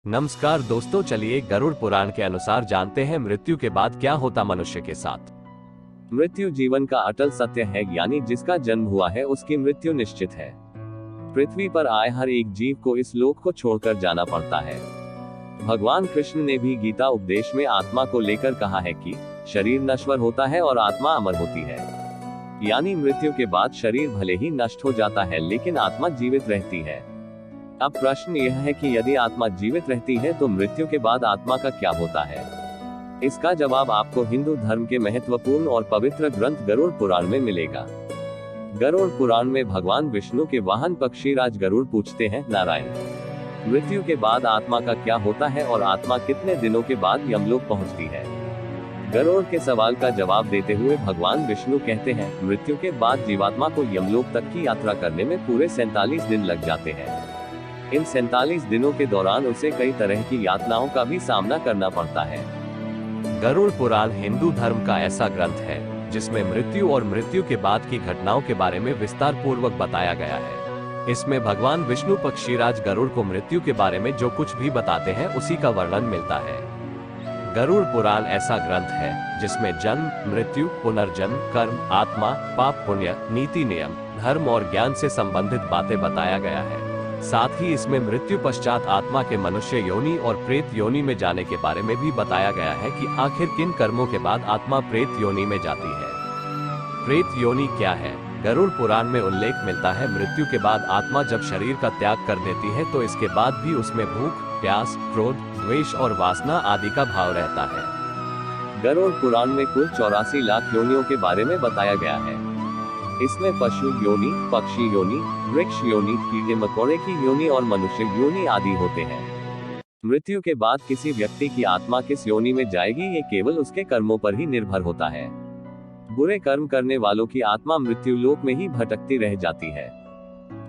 नमस्कार दोस्तों, चलिए गरुड़ पुराण के अनुसार जानते हैं मृत्यु के बाद क्या होता मनुष्य के साथ। मृत्यु जीवन का अटल सत्य है, यानी जिसका जन्म हुआ है उसकी मृत्यु निश्चित है। पृथ्वी पर आए हर एक जीव को इस लोक को छोड़कर जाना पड़ता है। भगवान कृष्ण ने भी गीता उपदेश में आत्मा को लेकर कहा है कि शरीर नश्वर होता है और आत्मा अमर होती है। यानी मृत्यु के बाद शरीर भले ही नष्ट हो जाता है लेकिन आत्मा जीवित रहती है। अब प्रश्न यह है कि यदि आत्मा जीवित रहती है तो मृत्यु के बाद आत्मा का क्या होता है। इसका जवाब आपको हिंदू धर्म के महत्वपूर्ण और पवित्र ग्रंथ गरुड़ पुराण में मिलेगा। गरुड़ पुराण में भगवान विष्णु के वाहन पक्षीराज गरुड़ पूछते हैं, नारायण, मृत्यु के बाद आत्मा का क्या होता है और आत्मा कितने दिनों के बाद यमलोक पहुंचती है। गरुड़ के सवाल का जवाब देते हुए भगवान विष्णु कहते हैं, मृत्यु के बाद जीवात्मा को यमलोक तक की यात्रा करने में पूरे 47 दिन लग जाते हैं। इन 47 दिनों के दौरान उसे कई तरह की यातनाओं का भी सामना करना पड़ता है। गरुड़ पुराण हिंदू धर्म का ऐसा ग्रंथ है जिसमें मृत्यु और मृत्यु के बाद की घटनाओं के बारे में विस्तार पूर्वक बताया गया है। इसमें भगवान विष्णु पक्षीराज गरुड़ को मृत्यु के बारे में जो कुछ भी बताते हैं उसी का वर्णन मिलता है। गरुड़ पुराण ऐसा ग्रंथ है जिसमें जन्म, मृत्यु, पुनर्जन्म, कर्म, आत्मा, पाप पुण्य, नीति नियम, धर्म और ज्ञान से संबंधित बातें बताया गया है। साथ ही इसमें मृत्यु पश्चात आत्मा के मनुष्य योनि और प्रेत योनि में जाने के बारे में भी बताया गया है कि आखिर किन कर्मों के बाद आत्मा प्रेत योनि में जाती है। प्रेत योनि क्या है? गरुड़ पुराण में उल्लेख मिलता है, मृत्यु के बाद आत्मा जब शरीर का त्याग कर देती है तो इसके बाद भी उसमें भूख, प्यास, क्रोध, द्वेष और वासना आदि का भाव रहता है। गरुड़ पुराण में कुल 84 लाख योनियों के बारे में बताया गया है। इसमें पशु योनि, पक्षी योनि, वृक्ष योनि, कीड़े मकोड़े की योनि और मनुष्य योनि आदि होते हैं। मृत्यु के बाद किसी व्यक्ति की आत्मा किस योनि में जाएगी ये केवल उसके कर्मों पर ही निर्भर होता है। बुरे कर्म करने वालों की आत्मा मृत्यु लोक में ही भटकती रह जाती है।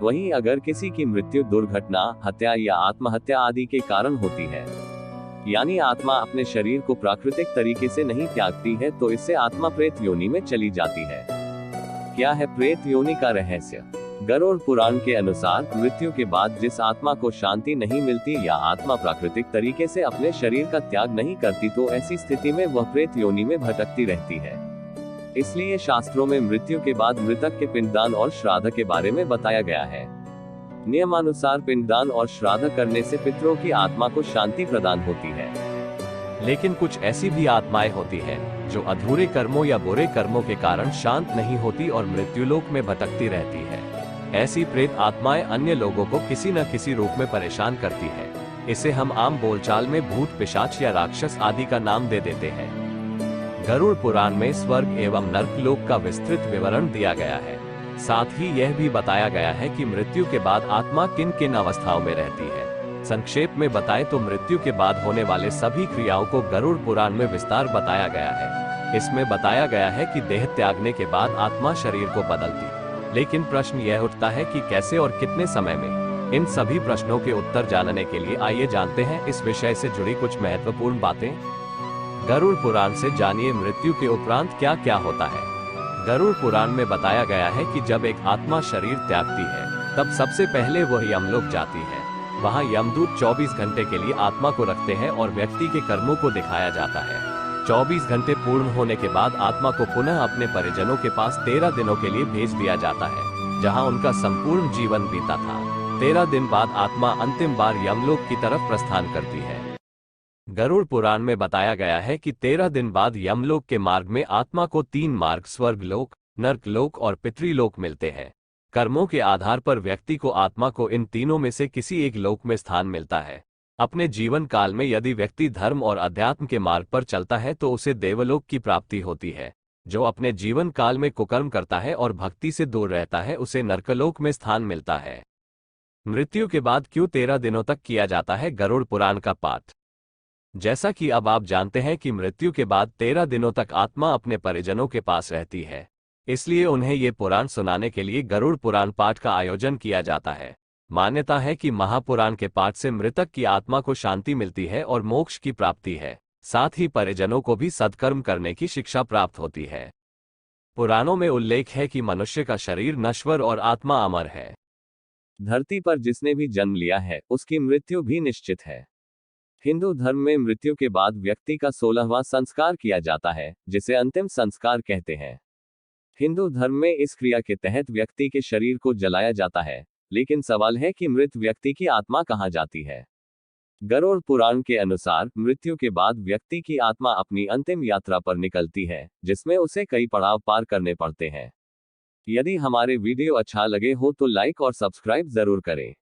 वहीं अगर किसी की मृत्यु दुर्घटना, हत्या या आत्महत्या आदि के कारण होती है, यानी आत्मा अपने शरीर को प्राकृतिक तरीके से नहीं त्यागती है, तो इससे आत्मा प्रेत योनि में चली जाती है। क्या है प्रेत योनि का रहस्य? गरुड़ पुराण के अनुसार मृत्यु के बाद जिस आत्मा को शांति नहीं मिलती या आत्मा प्राकृतिक तरीके से अपने शरीर का त्याग नहीं करती तो ऐसी स्थिति में वह प्रेत योनि में भटकती रहती है। इसलिए शास्त्रों में मृत्यु के बाद मृतक के पिंडदान और श्राद्ध के बारे में बताया गया है। नियमानुसार पिंडदान और श्राद्ध करने से पितरों की आत्मा को शांति प्रदान होती है। लेकिन कुछ ऐसी भी आत्माएं होती हैं जो अधूरे कर्मों या बुरे कर्मों के कारण शांत नहीं होती और मृत्युलोक में भटकती रहती है। ऐसी प्रेत आत्माएं अन्य लोगों को किसी न किसी रूप में परेशान करती है। इसे हम आम बोलचाल में भूत, पिशाच या राक्षस आदि का नाम दे देते हैं। गरुड़ पुराण में स्वर्ग एवं नर्कलोक का विस्तृत विवरण दिया गया है। साथ ही यह भी बताया गया है कि मृत्यु के बाद आत्मा किन किन अवस्थाओं में रहती है। संक्षेप में बताएं तो मृत्यु के बाद होने वाले सभी क्रियाओं को गरुड़ पुराण में विस्तार बताया गया है। इसमें बताया गया है कि देह त्यागने के बाद आत्मा शरीर को बदलती, लेकिन प्रश्न यह उठता है कि कैसे और कितने समय में। इन सभी प्रश्नों के उत्तर जानने के लिए आइए जानते हैं इस विषय से जुड़ी कुछ महत्वपूर्ण बातें। गरुड़ पुराण से जानिए मृत्यु के उपरांत क्या क्या होता है। गरुड़ पुराण में बताया गया है कि जब एक आत्मा शरीर त्यागती है तब सबसे पहले वह यमलोक जाती है। वहां यमदूत 24 घंटे के लिए आत्मा को रखते हैं और व्यक्ति के कर्मों को दिखाया जाता है। 24 घंटे पूर्ण होने के बाद आत्मा को पुनः अपने परिजनों के पास 13 दिनों के लिए भेज दिया जाता है, जहां उनका संपूर्ण जीवन बीता था। 13 दिन बाद आत्मा अंतिम बार यमलोक की तरफ प्रस्थान करती है। गरुड़ पुराण में बताया गया है कि 13 दिन बाद यमलोक के मार्ग में आत्मा को 3 मार्ग, स्वर्गलोक, नर्कलोक और पितृलोक मिलते हैं। कर्मों के आधार पर व्यक्ति को आत्मा को इन तीनों में से किसी एक लोक में स्थान मिलता है। अपने जीवन काल में यदि व्यक्ति धर्म और अध्यात्म के मार्ग पर चलता है तो उसे देवलोक की प्राप्ति होती है। जो अपने जीवन काल में कुकर्म करता है और भक्ति से दूर रहता है उसे नरकलोक में स्थान मिलता है। मृत्यु के बाद क्यों 13 दिनों तक किया जाता है गरुड़ पुराण का पाठ? जैसा कि अब आप जानते हैं कि मृत्यु के बाद 13 दिनों तक आत्मा अपने परिजनों के पास रहती है, इसलिए उन्हें ये पुराण सुनाने के लिए गरुड़ पुराण पाठ का आयोजन किया जाता है। मान्यता है कि महापुराण के पाठ से मृतक की आत्मा को शांति मिलती है और मोक्ष की प्राप्ति है। साथ ही परिजनों को भी सत्कर्म करने की शिक्षा प्राप्त होती है। पुराणों में उल्लेख है कि मनुष्य का शरीर नश्वर और आत्मा अमर है। धरती पर जिसने भी जन्म लिया है उसकी मृत्यु भी निश्चित है। हिंदू धर्म में मृत्यु के बाद व्यक्ति का 16वां संस्कार किया जाता है, जिसे अंतिम संस्कार कहते हैं। हिंदू धर्म में इस क्रिया के तहत व्यक्ति के शरीर को जलाया जाता है, लेकिन सवाल है कि मृत व्यक्ति की आत्मा कहाँ जाती है। गरुड़ पुराण के अनुसार मृत्यु के बाद व्यक्ति की आत्मा अपनी अंतिम यात्रा पर निकलती है, जिसमें उसे कई पड़ाव पार करने पड़ते हैं। यदि हमारे वीडियो अच्छा लगे हो तो लाइक और सब्सक्राइब जरूर करें।